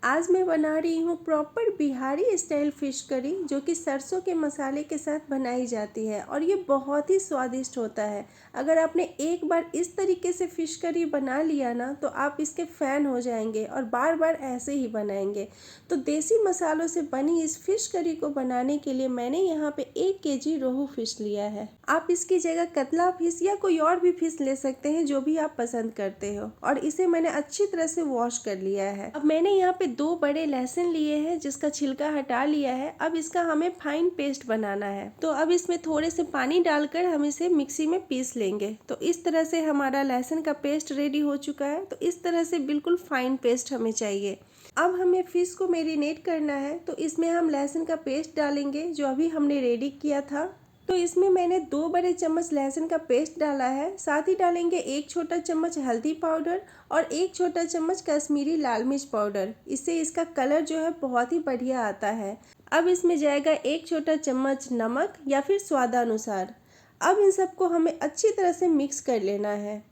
आज मैं बना रही हूँ proper Bihari style fish curry, जो कि सरसों के मसाले के साथ बनाई जाती है और ये बहुत ही स्वादिष्ट होता है। अगर आपने एक बार इस तरीके से फ़िश करी बना लिया ना, तो आप इसके फ़ैन हो जाएंगे और बार बार ऐसे ही बनाएंगे। तो देसी मसालों से बनी इस फ़िश करी को बनाने के लिए मैंने यहाँ पे 1 केजी रोहू फ़िश लिया है। आप इसकी जगह कतला फ़िश या कोई और भी फ़िश ले सकते हैं, जो भी आप पसंद करते हो। और इसे मैंने अच्छी तरह से वॉश कर लिया है। अब मैंने यहाँ पे 2 बड़े लहसुन लिए हैं, जिसका छिलका हटा लिया है। अब इसका हमें फाइन पेस्ट बनाना है, तो अब इसमें थोड़े से पानी डालकर हम इसे मिक्सी में पीस लेंगे। तो इस तरह से हमारा लहसुन का पेस्ट रेडी हो चुका है। तो इस तरह से बिल्कुल फाइन पेस्ट हमें चाहिए। अब हमें फिश को मैरिनेट करना है, तो इसमें हम लहसुन का पेस्ट डालेंगे जो अभी हमने रेडी किया था। तो इसमें मैंने 2 बड़े चम्मच लहसुन का पेस्ट डाला है। साथ ही डालेंगे 1 छोटा चम्मच हल्दी पाउडर और 1 छोटा चम्मच कश्मीरी लाल मिर्च पाउडर। इससे इसका कलर जो है बहुत ही बढ़िया आता है। अब इसमें जाएगा 1 छोटा चम्मच नमक या फिर स्वादानुसार। अब इन सबको हमें अच्छी तरह से मिक्स कर लेना है।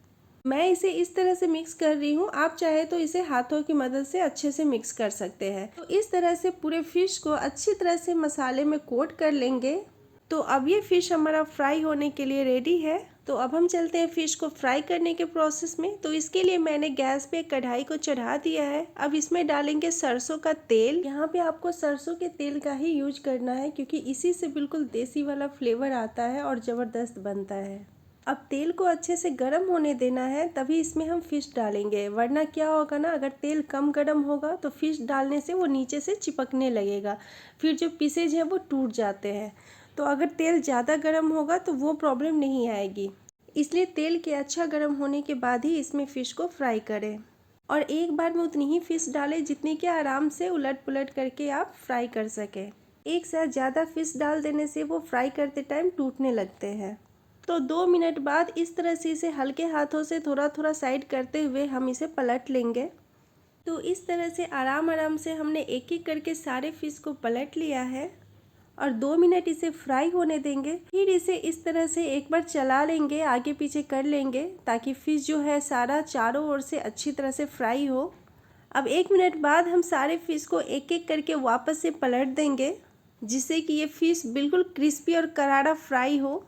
मैं इसे इस तरह से मिक्स कर रही हूँ, आप चाहे तो इसे हाथों की मदद से अच्छे से मिक्स कर सकते हैं। तो इस तरह से पूरे फिश को अच्छी तरह से मसाले में कोट कर लेंगे। तो अब ये फिश हमारा फ्राई होने के लिए रेडी है। तो अब हम चलते हैं फिश को फ्राई करने के प्रोसेस में। तो इसके लिए मैंने गैस पे कढ़ाई को चढ़ा दिया है। अब इसमें डालेंगे सरसों का तेल। यहाँ पे आपको सरसों के तेल का ही यूज करना है, क्योंकि इसी से बिल्कुल देसी वाला फ्लेवर आता है और ज़बरदस्त बनता है। अब तेल को अच्छे से गर्म होने देना है, तभी इसमें हम फिश डालेंगे। वरना क्या होगा ना, अगर तेल कम गर्म होगा तो फिश डालने से वो नीचे से चिपकने लगेगा, फिर जो पीसेज हैं वो टूट जाते हैं। तो अगर तेल ज़्यादा गर्म होगा तो वो प्रॉब्लम नहीं आएगी। इसलिए तेल के अच्छा गर्म होने के बाद ही इसमें फ़िश को फ्राई करें। और एक बार में उतनी ही फ़िश डालें जितनी कि आराम से उलट पुलट करके आप फ्राई कर सकें। एक साथ ज़्यादा फ़िश डाल देने से वो फ्राई करते टाइम टूटने लगते हैं। तो 2 मिनट बाद इस तरह से इसे हल्के हाथों से थोड़ा थोड़ा साइड करते हुए हम इसे पलट लेंगे। तो इस तरह से आराम आराम से हमने एक एक करके सारे फिश को पलट लिया है और 2 मिनट इसे फ्राई होने देंगे। फिर इसे इस तरह से एक बार चला लेंगे, आगे पीछे कर लेंगे, ताकि फिश जो है सारा चारों ओर से अच्छी तरह से फ्राई हो। अब 1 मिनट बाद हम सारे फिश को एक एक करके वापस से पलट देंगे, जिससे कि ये फिश बिल्कुल क्रिस्पी और करारा फ्राई हो।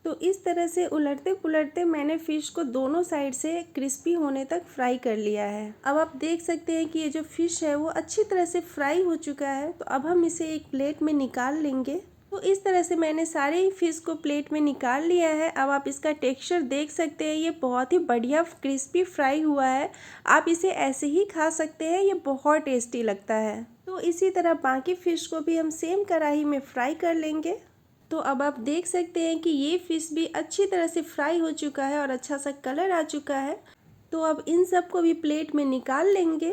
तो इस तरह से उलटते पुलटते मैंने फ़िश को दोनों साइड से क्रिस्पी होने तक फ्राई कर लिया है। अब आप देख सकते हैं कि ये जो फ़िश है वो अच्छी तरह से फ्राई हो चुका है। तो अब हम इसे एक प्लेट में निकाल लेंगे। तो इस तरह से मैंने सारे ही फ़िश को प्लेट में निकाल लिया है। अब आप इसका टेक्सचर देख सकते हैं, ये बहुत ही बढ़िया क्रिस्पी फ्राई हुआ है। आप इसे ऐसे ही खा सकते हैं, ये बहुत टेस्टी लगता है। तो इसी तरह बाकी फ़िश को भी हम सेम कढ़ाई में फ्राई कर लेंगे। तो अब आप देख सकते हैं कि ये फ़िश भी अच्छी तरह से फ्राई हो चुका है और अच्छा सा कलर आ चुका है। तो अब इन सब को भी प्लेट में निकाल लेंगे।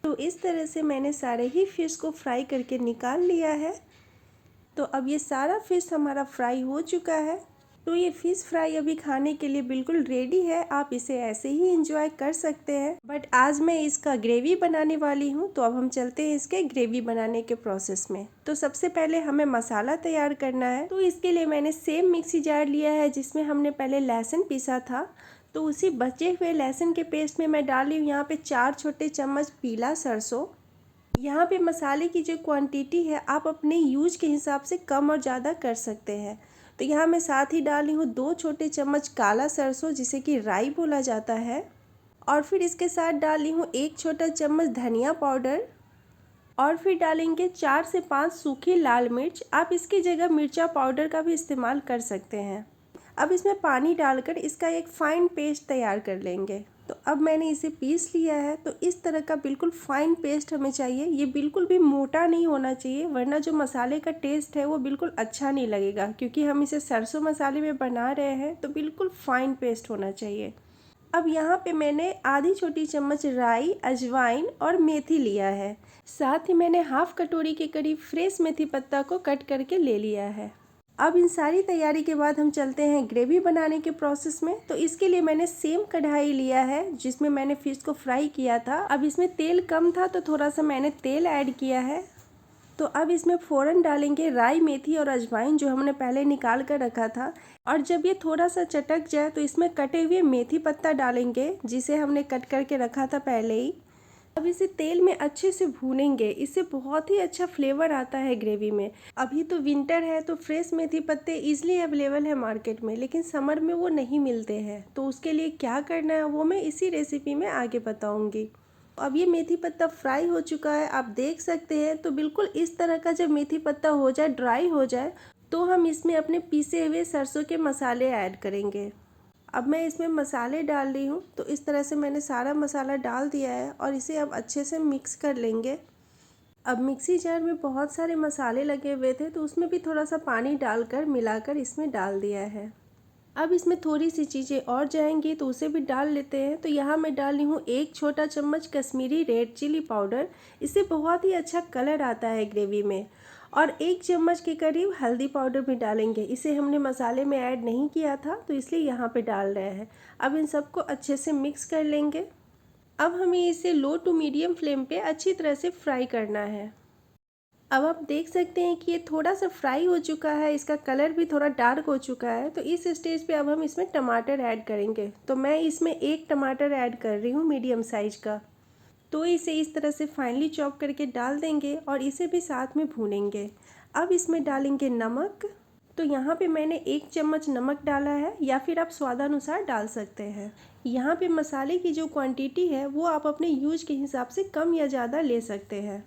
तो इस तरह से मैंने सारे ही फ़िश को फ्राई करके निकाल लिया है। तो अब ये सारा फ़िश हमारा फ्राई हो चुका है। तो ये फ़िश फ्राई अभी खाने के लिए बिल्कुल रेडी है। आप इसे ऐसे ही एंजॉय कर सकते हैं, बट आज मैं इसका ग्रेवी बनाने वाली हूँ। तो अब हम चलते हैं इसके ग्रेवी बनाने के प्रोसेस में। तो सबसे पहले हमें मसाला तैयार करना है। तो इसके लिए मैंने सेम मिक्सी जार लिया है, जिसमें हमने पहले लहसुन पीसा था। तो उसी बचे हुए लहसुन के पेस्ट में मैं डाली हूँ यहाँ पे 4 छोटे चम्मच पीला सरसों। यहाँ पे मसाले की जो क्वांटिटी है आप अपने यूज के हिसाब से कम और ज़्यादा कर सकते हैं। तो यहाँ मैं साथ ही डाली हूँ 2 छोटे चम्मच काला सरसों, जिसे कि राई बोला जाता है। और फिर इसके साथ डाली हूँ 1 छोटा चम्मच धनिया पाउडर। और फिर डालेंगे 4 से 5 सूखी लाल मिर्च। आप इसकी जगह मिर्चा पाउडर का भी इस्तेमाल कर सकते हैं। अब इसमें पानी डालकर इसका एक फाइन पेस्ट तैयार कर लेंगे। तो अब मैंने इसे पीस लिया है। तो इस तरह का बिल्कुल फाइन पेस्ट हमें चाहिए। ये बिल्कुल भी मोटा नहीं होना चाहिए, वरना जो मसाले का टेस्ट है वो बिल्कुल अच्छा नहीं लगेगा, क्योंकि हम इसे सरसों मसाले में बना रहे हैं। तो बिल्कुल फाइन पेस्ट होना चाहिए। अब यहाँ पे मैंने आधी छोटी चम्मच राई, अजवाइन और मेथी लिया है। साथ ही मैंने हाफ कटोरी के करीब फ्रेश मेथी पत्ता को कट करके ले लिया है। अब इन सारी तैयारी के बाद हम चलते हैं ग्रेवी बनाने के प्रोसेस में। तो इसके लिए मैंने सेम कढ़ाई लिया है जिसमें मैंने फिश को फ्राई किया था। अब इसमें तेल कम था तो थोड़ा सा मैंने तेल ऐड किया है। तो अब इसमें फ़ौरन डालेंगे राई, मेथी और अजवाइन, जो हमने पहले निकाल कर रखा था। और जब ये थोड़ा सा चटक जाए तो इसमें कटे हुए मेथी पत्ता डालेंगे, जिसे हमने कट करके रखा था पहले ही। अब इसे तेल में अच्छे से भूनेंगे, इससे बहुत ही अच्छा फ्लेवर आता है ग्रेवी में। अभी तो विंटर है तो फ्रेश मेथी पत्ते इजीली अवेलेबल है मार्केट में, लेकिन समर में वो नहीं मिलते हैं। तो उसके लिए क्या करना है वो मैं इसी रेसिपी में आगे बताऊंगी। अब ये मेथी पत्ता फ्राई हो चुका है, आप देख सकते हैं। तो बिल्कुल इस तरह का जब मेथी पत्ता हो जाए, ड्राई हो जाए, तो हम इसमें अपने पीसे हुए सरसों के मसाले ऐड करेंगे। अब मैं इसमें मसाले डाल रही हूँ। तो इस तरह से मैंने सारा मसाला डाल दिया है और इसे अब अच्छे से मिक्स कर लेंगे। अब मिक्सी जार में बहुत सारे मसाले लगे हुए थे तो उसमें भी थोड़ा सा पानी डालकर मिलाकर इसमें डाल दिया है। अब इसमें थोड़ी सी चीज़ें और जाएंगी तो उसे भी डाल लेते हैं। तो यहाँ मैं डाल रही हूँ 1 छोटा चम्मच कश्मीरी रेड चिली पाउडर। इससे बहुत ही अच्छा कलर आता है ग्रेवी में। और 1 चम्मच के करीब हल्दी पाउडर भी डालेंगे। इसे हमने मसाले में ऐड नहीं किया था तो इसलिए यहाँ पे डाल रहे हैं। अब इन सबको अच्छे से मिक्स कर लेंगे। अब हमें इसे लो टू मीडियम फ्लेम पे अच्छी तरह से फ्राई करना है। अब आप देख सकते हैं कि ये थोड़ा सा फ्राई हो चुका है, इसका कलर भी थोड़ा डार्क हो चुका है। तो इस स्टेज पे अब हम इसमें टमाटर ऐड करेंगे। तो मैं इसमें 1 टमाटर ऐड कर रही हूँ मीडियम साइज का। तो इसे इस तरह से फाइनली चॉप करके डाल देंगे और इसे भी साथ में भूनेंगे। अब इसमें डालेंगे नमक। तो यहाँ पे मैंने 1 चम्मच नमक डाला है, या फिर आप स्वादानुसार डाल सकते हैं। यहाँ पे मसाले की जो क्वांटिटी है वो आप अपने यूज के हिसाब से कम या ज़्यादा ले सकते हैं।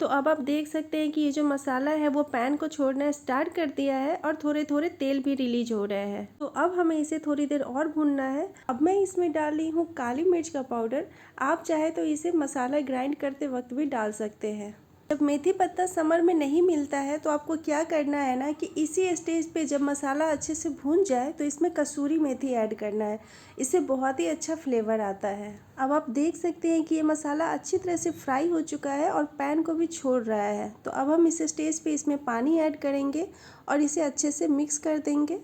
तो अब आप देख सकते हैं कि ये जो मसाला है वो पैन को छोड़ना स्टार्ट कर दिया है और थोड़े थोड़े तेल भी रिलीज हो रहे हैं। तो अब हमें इसे थोड़ी देर और भूनना है। अब मैं इसमें डाल रही हूँ काली मिर्च का पाउडर। आप चाहे तो इसे मसाला ग्राइंड करते वक्त भी डाल सकते हैं। जब मेथी पत्ता समर में नहीं मिलता है तो आपको क्या करना है ना कि इसी स्टेज पे जब मसाला अच्छे से भून जाए तो इसमें कसूरी मेथी ऐड करना है। इससे बहुत ही अच्छा फ्लेवर आता है। अब आप देख सकते हैं कि ये मसाला अच्छी तरह से फ्राई हो चुका है और पैन को भी छोड़ रहा है। तो अब हम इस स्टेज पे इसमें पानी ऐड करेंगे और इसे अच्छे से मिक्स कर देंगे।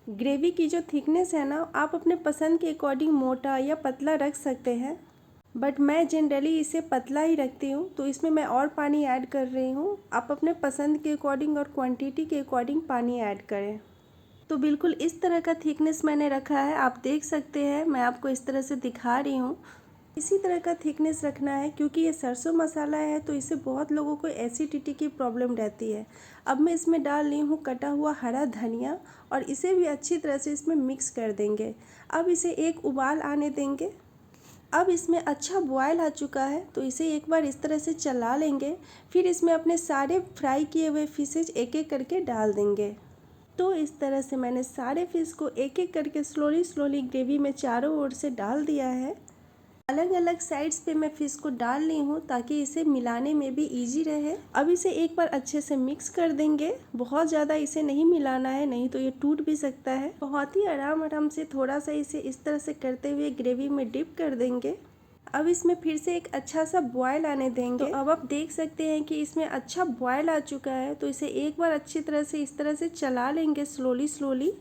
ग्रेवी की जो थिकनेस है ना, आप अपने पसंद के अकॉर्डिंग मोटा या पतला रख सकते हैं, बट मैं जनरली इसे पतला ही रखती हूँ। तो इसमें मैं और पानी ऐड कर रही हूँ। आप अपने पसंद के अकॉर्डिंग और क्वांटिटी के अकॉर्डिंग पानी ऐड करें। तो बिल्कुल इस तरह का थिकनेस मैंने रखा है, आप देख सकते हैं। मैं आपको इस तरह से दिखा रही हूँ। इसी तरह का थिकनेस रखना है क्योंकि ये सरसों मसाला है तो इससे बहुत लोगों को एसिडिटी की प्रॉब्लम रहती है। अब मैं इसमें डाल रही हूँ कटा हुआ हरा धनिया और इसे भी अच्छी तरह से इसमें मिक्स कर देंगे। अब इसे एक उबाल आने देंगे। अब इसमें अच्छा बॉयल आ चुका है तो इसे एक बार इस तरह से चला लेंगे। फिर इसमें अपने सारे फ्राई किए हुए फिशेज एक एक करके डाल देंगे। तो इस तरह से मैंने सारे फिश को एक एक करके स्लोली स्लोली ग्रेवी में चारों ओर से डाल दिया है। अलग अलग साइड्स पे मैं फिश को डाल ली हूँ ताकि इसे मिलाने में भी इजी रहे। अब इसे एक बार अच्छे से मिक्स कर देंगे। बहुत ज़्यादा इसे नहीं मिलाना है, नहीं तो ये टूट भी सकता है। बहुत ही आराम आराम से थोड़ा सा इसे इस तरह से करते हुए ग्रेवी में डिप कर देंगे। अब इसमें फिर से एक अच्छा सा बॉयल आने देंगे। तो अब आप देख सकते हैं कि इसमें अच्छा बॉयल आ चुका है। तो इसे एक बार अच्छी तरह से इस तरह से चला लेंगे स्लोली स्लोली।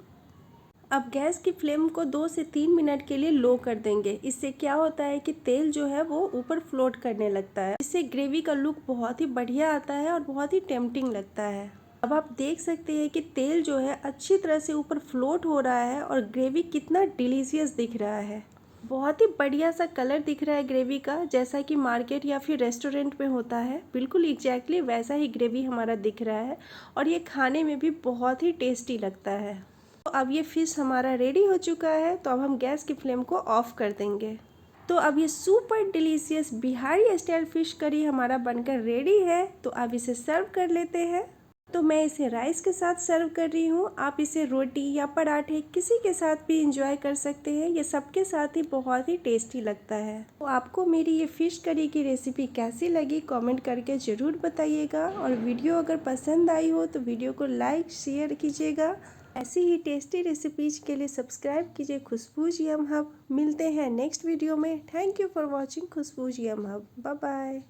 अब गैस की फ्लेम को 2 से 3 मिनट के लिए लो कर देंगे। इससे क्या होता है कि तेल जो है वो ऊपर फ्लोट करने लगता है। इससे ग्रेवी का लुक बहुत ही बढ़िया आता है और बहुत ही टेम्पटिंग लगता है। अब आप देख सकते हैं कि तेल जो है अच्छी तरह से ऊपर फ्लोट हो रहा है और ग्रेवी कितना डिलीशियस दिख रहा है। बहुत ही बढ़िया सा कलर दिख रहा है ग्रेवी का, जैसा कि मार्केट या फिर रेस्टोरेंट में होता है। बिल्कुल एग्जैक्टली वैसा ही ग्रेवी हमारा दिख रहा है और ये खाने में भी बहुत ही टेस्टी लगता है। तो अब ये फिश हमारा रेडी हो चुका है। तो अब हम गैस की फ्लेम को ऑफ कर देंगे। तो अब ये super delicious Bihari style fish curry हमारा बनकर रेडी है। तो अब इसे सर्व कर लेते हैं। तो मैं इसे राइस के साथ सर्व कर रही हूँ। आप इसे रोटी या पराठे किसी के साथ भी इंजॉय कर सकते हैं। ये सबके साथ ही बहुत ही टेस्टी लगता है। तो आपको मेरी ये फ़िश करी की रेसिपी कैसी लगी कमेंट करके ज़रूर बताइएगा। और वीडियो अगर पसंद आई हो तो वीडियो को लाइक शेयर कीजिएगा। ऐसी ही टेस्टी रेसिपीज के लिए सब्सक्राइब कीजिए खुशबूज यम हब। मिलते हैं नेक्स्ट वीडियो में। Thank you for watching Khushboo's yum hub. Bye bye.